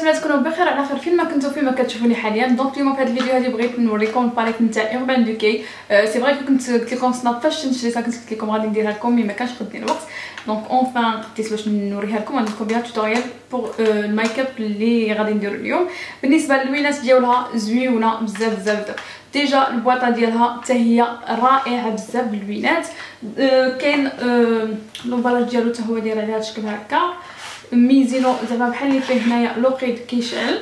نتمنى تكونوا بخير على خير فين ما كنتو فين ما كتشوفوني حاليا. دونك اليوم في هذا الفيديو هذه بغيت نوريكم الباليت نتاع اوربان ديكي. سي فري كنت قلت لكم سناب فاش نشريتها كنت قلت لكم غادي نديرها لكم مي ما كانش خدني الوقت. دونك اونفان قديت باش نوريها لكم، غندير لكم بها توتوريال بور الميك اب اللي غادي نديرو اليوم. بالنسبه للوينات ديالها زويونه بزاف بزاف. ديجا البواطه ديالها حتى هي رائعه بزاف بالوينات. كاين لومبالاج ديالو حتى هو داير على هذا الشكل هكا ميزينو زعما بحال اللي فيه هنايا لوقيد كيشعل،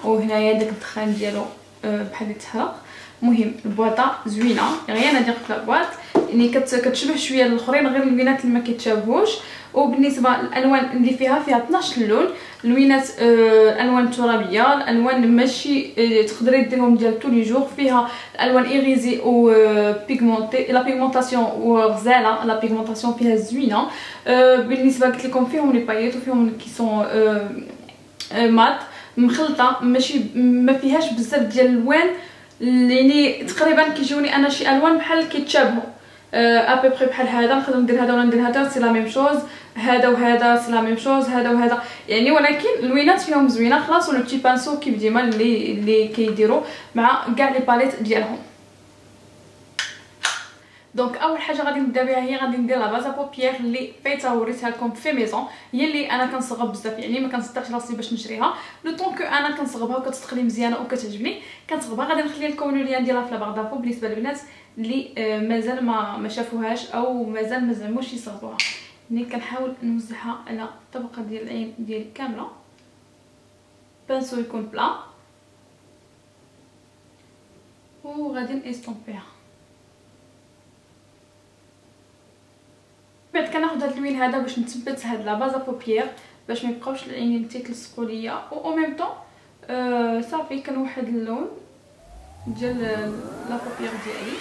وهنايا داك الدخان ديالو بحال اللي تحرق. المهم البواطه زوينه غير انا في البواط يعني كتشبه شويه الاخرين غير الوينات اللي ما كيتشابهوش. وبالنسبه للالوان اللي فيها 12 لون. الوينات الالوان ترابيه، الالوان ماشي تقدري ديرهم ديال طول لي جور. فيها الالوان ايغيزي و بيغمونتي، لا بيغمونطاسيون وغزاله، لا بيغمونطاسيون فيها زوينه. بالنسبه قلت لكم فيهم لي باييت وفيهم كي سون مات مخلطه، ماشي ما فيهاش بزاف ديال الالوان يعني تقريبا كيجوني انا شي الوان بحال كيتشابهوا ابيبري بحال هذا نقدر ندير هذا ولا ندير هذا سي لا ميم شوز، هذا وهذا سي لا ميم شوز، هذا وهذا يعني. ولكن الوينات فيهم زوينه. خلاص لو بتي بانسو كيف ديما اللي كيديروا مع كاع لي باليت ديالهم. دونك اول حاجه غادي نبدا بها هي غادي ندير لا بازا بوبيير اللي فايته وريتها لكم في ميزون، هي اللي انا كنصغب بزاف يعني ما كنصدقش راسي باش نشريها. لو طون كو انا كنصغبها وكتدخل لي مزيانه وكتعجبني كنصغبها. غادي نخلي لكم اللين ديالها في لا بارطافو بالنسبه للبنات اللي مازال ما شافوهاش او مازال ما زعموش يصغبوها. يعني كنحاول نوزعها على الطبقه ديال العين ديالي كامله. بانسو يكون بلا وغادي نستومبيها. بعد كناخذ هاد اللوين هذا باش نثبت هاد لا بازا بوبيير باش ما يبقاوش العينين تيتلصقوا ليا. او ميم طون صافي كنوحد اللون ديال لا بوبيير ديالي.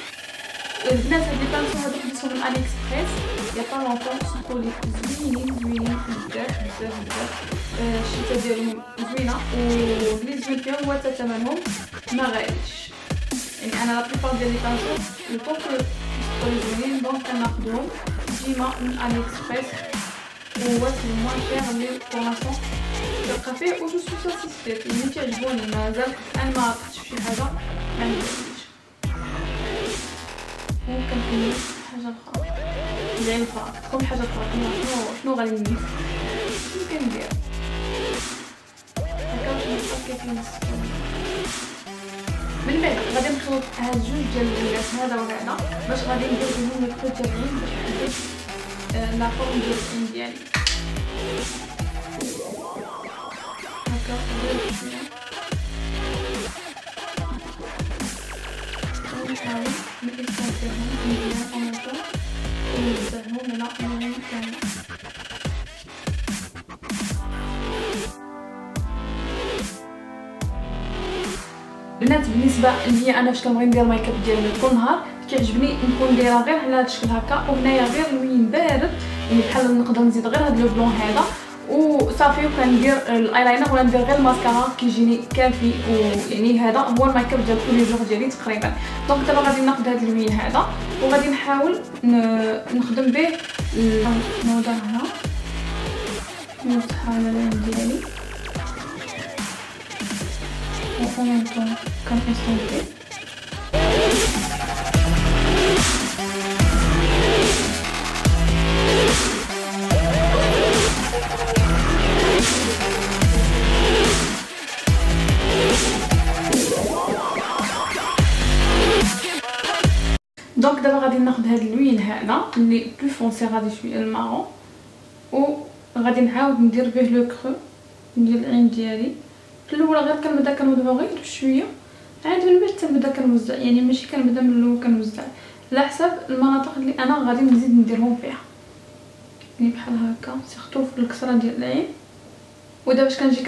البنات هاد لي بانسو هادو خديتهم من علي اكسبريس يا با لونطون، صحوا لي زوينين بزاف بزاف بزاف. الشتا ديالهم زوينه واللي زوين فيهم هو حتى ثمنهم ما غاليش. يعني انا لا بليبار ديال لي بانسو لو طون كو صحوا زوينين دونك كناخذهم ديما من علي اكسبريس وهو موان شير اللي بور لانسون تلقى فيه. و جو سوي ساتيسفيت يعني كيعجبوني مازال انا ما عرفتش شي حاجه ما عجبتنيش. ممكن ندير حاجه اخرى زعما تكون حاجه اخرى. شنو غادي ندير؟ ممكن ندير هكا باش نلقى كيف نسكن. من بعد غادي نخلط هاد جوج ديال الوينات هذا وهذا باش غادي ندير بهم الكود ديال العين باش نحدد لا فورم ديال العين ديالي هكا. ندير شويه ونحاول نستنسخهم مزيان او ميم طون ونوزعهم على العين كامله. البنات بالنسبه ليا انا فاش كنبغي ندير الميك اب ديالي كل نهار كيعجبني نكون دايره غير على هذا الشكل هكا وهنايا غير لوين بارد يعني بحال نقدر نزيد غير هذا لو بلون هذا وصافي. وكندير الايلاينر ولا ندير غير الماسكارا كيجيني كافي. ويعني هذا هو الميك اب ديال كل جور ديالي تقريبا. دونك دابا غادي ناخذ هذا اللوين هذا وغادي نحاول نخدم به نوضع هنا نوضعها على العين ديالي و ميم طون كنستنسخ. دونك دابا غادي ناخذ هذا اللوين هذا اللي بلو فونسي غادي شويه المارون وغادي نعاود ندير به لو كرو ديال العين ديالي. في الاول غير كنبدا كنوضعو غير بشويه عاد من بعد تنبدا كنوزع يعني ماشي كنبدا من الاول كنوزع على حسب المناطق اللي انا غادي نزيد نديرهم فيها يعني بحال هكا سيرتو في الكسره ديال العين. ودابا باش كنجي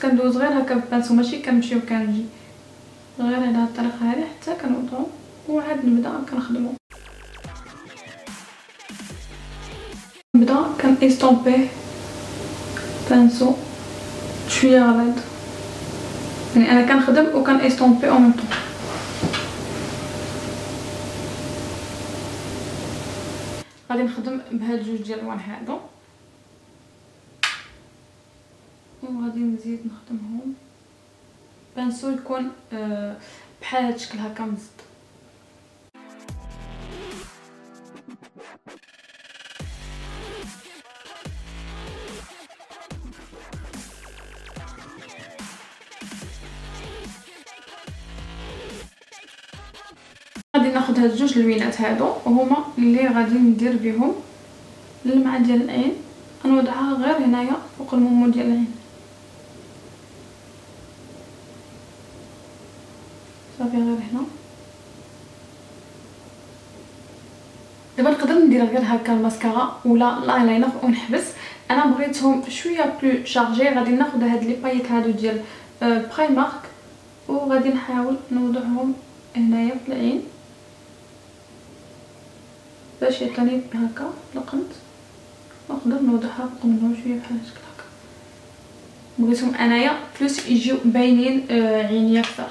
كندوز غير هكا بانسو ماشي كنمشي وكنجي غير على هاد الطريقه هذه حتى كنوضعو وعاد نبدا كنخدمو. نبدا كنستومبيه بانسو شويه غليظ يعني انا كنخدم وكنستومبي او ميم طون. غادي نخدم بهاد جوج ديال الالوان هادو وغادي نزيد نخدمهم بانسو يكون بحال هاد الشكل هكا مزد. غادي ناخذ هاد جوج اللوينات هادو وهما اللي غادي ندير بهم اللمعه ديال العين. غنوضعها غير هنايا فوق المومو ديال العين صافي، غير هنا. دابا نقدر ندير غير هكا الماسكارا ولا الايلاينر ونحبس. انا بغيتهم شويه بلو شارجي، غادي ناخذ هاد لي بايت هادو ديال برايمارك وغادي نحاول نوضعهم هنايا في العين باش يعطيني هكا لقمت، نقدر نوضعها فوق منهم شويه بحال هكا هكا. بغيتهم انايا بلوس يجيو باينين عينيا اكثر.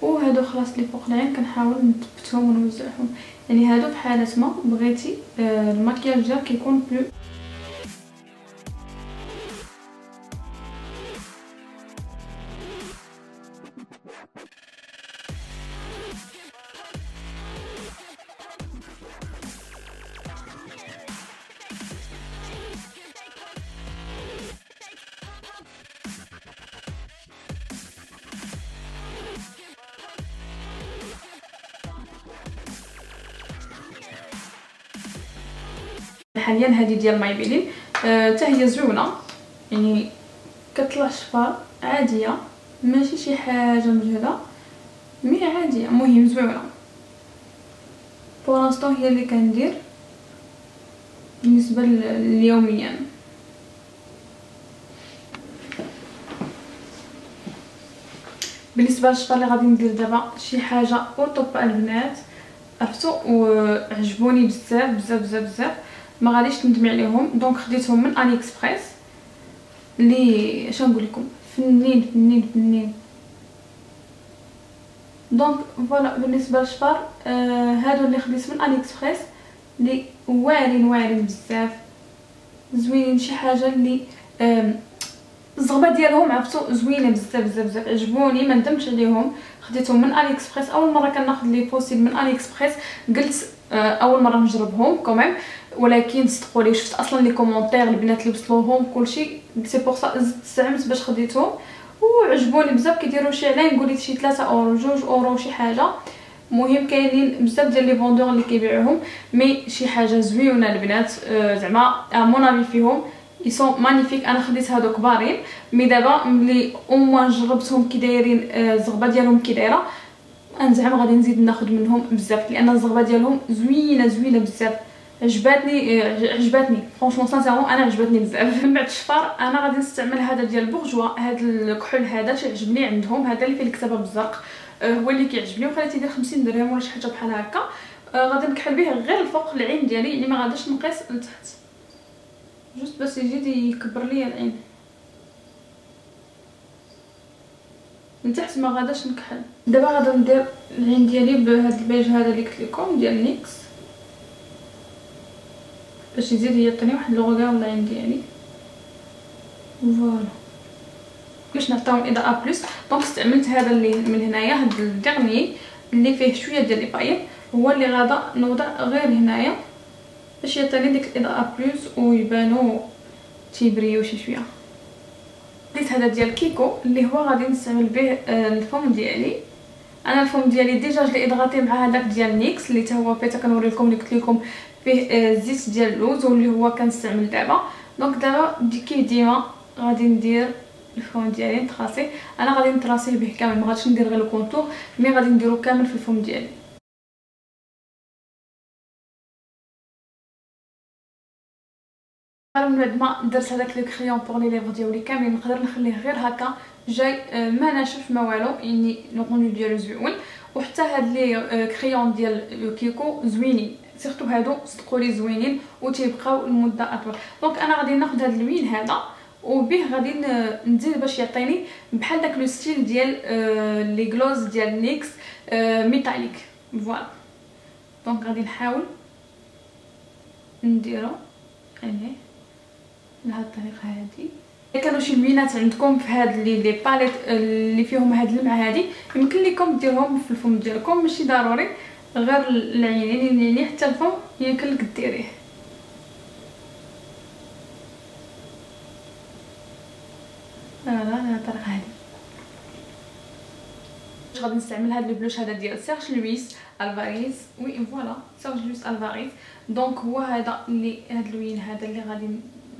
وهادو خلاص اللي فوق العين كنحاول نثبتهم ونوزعهم، يعني هادو في حاله ما بغيتي المكياج ديالك كيكون بلو. حاليا هذه ديال مايبيلين حتى هي زوينه، يعني كتطلع شفار عاديه ماشي شي حاجه مجهده مي عاديه، المهم زوينه. بورانستون هي اللي كندير بالنسبه لليوميا. بالنسبه للشفار اللي غادي ندير دابا شي حاجه او طوب البنات عرفتو وعجبوني بزاف بزاف بزاف بزاف، ما غاديش ندمي عليهم. دونك خديتهم من الي اكسبريس اللي اش نقول لكم فنين فنين فنين. دونك فوالا بالنسبه للشفار هادو اللي خديت من الي اكسبريس اللي واعرين واعرين بزاف زوينين، شي حاجه اللي الزغبه ديالهم عرفتو زوينه بزاف بزاف بزاف، عجبوني ما ندمتش عليهم. خديتهم من الي اكسبريس، اول مره كناخذ لي بوسيل من الي اكسبريس، قلت اول مره نجربهم كوميم، ولكن صدقوا لي شفت اصلا لي كومونتير البنات اللي وصلوهم كلشي، سي بور سا زدت زعمت باش خديتهم وعجبوني بزاف. كيديروا شي علين قولي شي 3 اورو 2 اورو شي حاجه. المهم كاينين بزاف ديال لي فوندور اللي كيبيعوهم مي شي حاجه زويونه البنات، زعما مون افي فيهم يسون مانيفيك. انا خديت هادو كبارين مي دابا ملي اوموان جربتهم كي دايرين الزغبه ديالهم كي دايره، انا زعما غادي نزيد ناخذ منهم بزاف لان الزغبه ديالهم زوينه زوينه بزاف. عجبتني فرونشمون سانسيرمون انا عجبتني بزاف. من بعد الشفار انا غادي نستعمل هذا ديال بورجوا، هذا الكحول هذا عجبني عندهم، هذا اللي فيه الكتابه بالزرق هو اللي كيعجبني، وخليته يدير 50 درهم ولا شي حاجه بحال هكا. غادي نكحل به غير الفوق العين ديالي، يعني ما غاديش نقيس لتحت جوست باش يجي يكبر ليا العين من تحت، ما غاداش نكحل. دابا غادي ندير العين ديالي بهذا البيج هذا اللي قلت لكم ديال نيكس باش يزيد يعطيني واحد لوغار العين ديالي. فوالا باش نعطيهم اضاءه بلس. دونك استعملت هذا اللي من هنايا، هذا الدغني اللي فيه شويه ديال لي بايط، هو اللي غادا نوضع غير هنايا باش يعطيني ديك الاضاءه بلس ويبانوا تيبريو شي شويه. خديت هذا ديال كيكو اللي هو غادي نستعمل به الفم ديالي. انا الفم ديالي ديجا جلي اضغطي مع هذاك ديال نيكس اللي حتى هو بيتا كنوري لكم اللي قلت لكم فيه زيت ديال اللوز واللي هو كنستعمل دابا. دونك دابا كيف ديما غادي ندير الفم ديالي نتراسي. انا غادي نتراسيه به كامل، ما غاديش ندير غير الكونتور مي غادي نديرو كامل في الفم ديالي. من بعد ما درت هذاك لو كريون بور لي ليفر ديالي كامل نقدر نخليه غير هكا جاي ما ناشف ما والو، يعني لو كونجو ديالو زوين. وحتى هاد لي كريون ديال كيكو زوينين، سيرتو هادو صدقوا لي زوينين وتيبقاو المده اطول. دونك انا غادي ناخذ هاد اللوين هذا وبه غادي ندير باش يعطيني بحال داك لو ستيل ديال لي غلوز ديال نيكس ميتاليك. فوالا دونك غادي نحاول نديرو يعني بهذه الطريقه هذه. الا كانوا شي لوينات عندكم في هاد لي باليت اللي فيهم هاد اللمعه هذه، يمكن لكم ديروهم في الفم ديالكم، ماشي ضروري غير العينين، يعني حتى الفم يمكن لك ديريه. على الطريقه هذه غادي نستعمل هذا البلوش هذا ديال سيرش لويس الفاريز. وي فوالا سيرش لويس الفاريز. دونك هو هذا اللي هذا اللوين هذا اللي غادي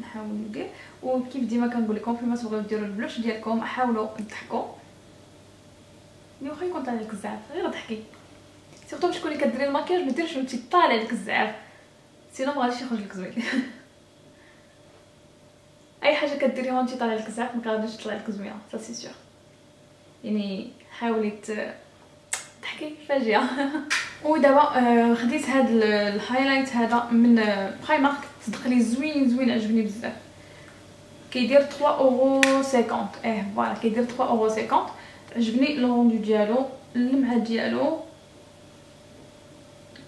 نحاول ندير. وكيف ديما كنقول لكم فيما تبغيو ديروا البلوش ديالكم حاولوا تضحكوا، اللي واخا يكون طالع لك الزعف غير ضحكي، سيرتو باش تكوني كديري الماكياج ما ديرش وانت طالع لك الزعف، سينو ما غاديش يخرج لك زوين. اي حاجه كديريها وانت طالع لك الزعف ما غاديش تطلع لك زوينه، سا سي سيغ. يعني حاولي تحكي فاجئه. ودابا خديت هذا الهايلايت هذا من برايمارك، صدق لي زوين عجبني بزاف. كيدير 3.50 فوالا كيدير 3.50. عجبني لوندو ديالو، اللمعه ديالو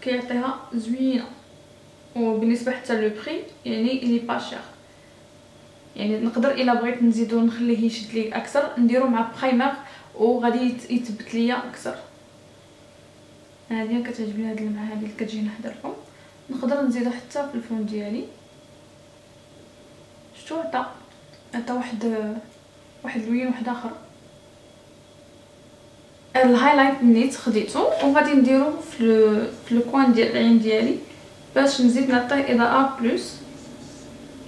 كيعطيها زوينه، وبالنسبه حتى لو بري يعني لي با شير. يعني نقدر الا بغيت نزيدو نخليه يشد لي اكثر نديرو مع برايمر وغادي يثبت ليا اكثر. هذه كتعجبني هاد اللمعه هذه اللي كتجي هنا حدا الفم، نقدر نزيدو حتى في الفم ديالي. شفتو عطا واحد اللوين واحد اخر. الهايلايت نيت خديته وغادي نديرو في لو كوان ديال العين ديالي باش نزيد نعطيه اضاءه بلوس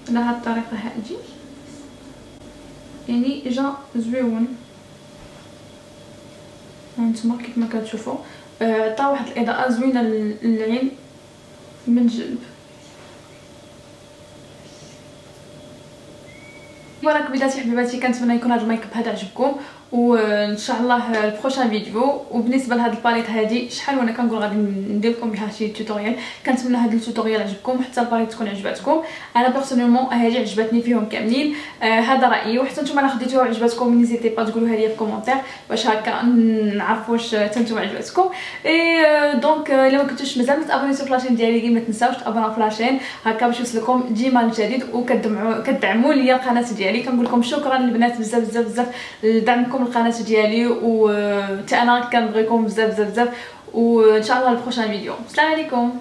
على هاد الطريقه هادي. يعني جا زويون هانتوما كيف ما كتشوفوا، عطا واحد الاضاءه زوينه للعين من جنب. وراك بلاتي حبيباتي، كنتمنى يكون هذا الميك اب هذا عجبكم، وان شاء الله البروشان فيديو. وبالنسبه لهاد الباليت هذه شحال وانا كنقول غادي ندير لكم بها شي توتوريال، كنتمنى هاد التوتوريال عجبكم حتى الباليت تكون عجبتكم. انا بيرسونيلمون هذه عجبتني فيهم كاملين، هذا رايي. وحتى نتوما الا خديتوها وعجبتكم نيزيتي با تقولوها لي في كومونتير باش هكا نعرف واش نتوما عجبتكم. دونك الا ما كنتوش مازال متابونيتو في لاشين ديالي ما تنساوش تابوناو في لاشين هكا باش يوصلكم ديما الجديد، وكدعموا ليا القناه ديالي. كنقول لكم شكرا البنات بزاف لدعمكم القناه ديالي، و حتى انا كنبغيكم بزاف وان شاء الله البروشان فيديو. السلام عليكم.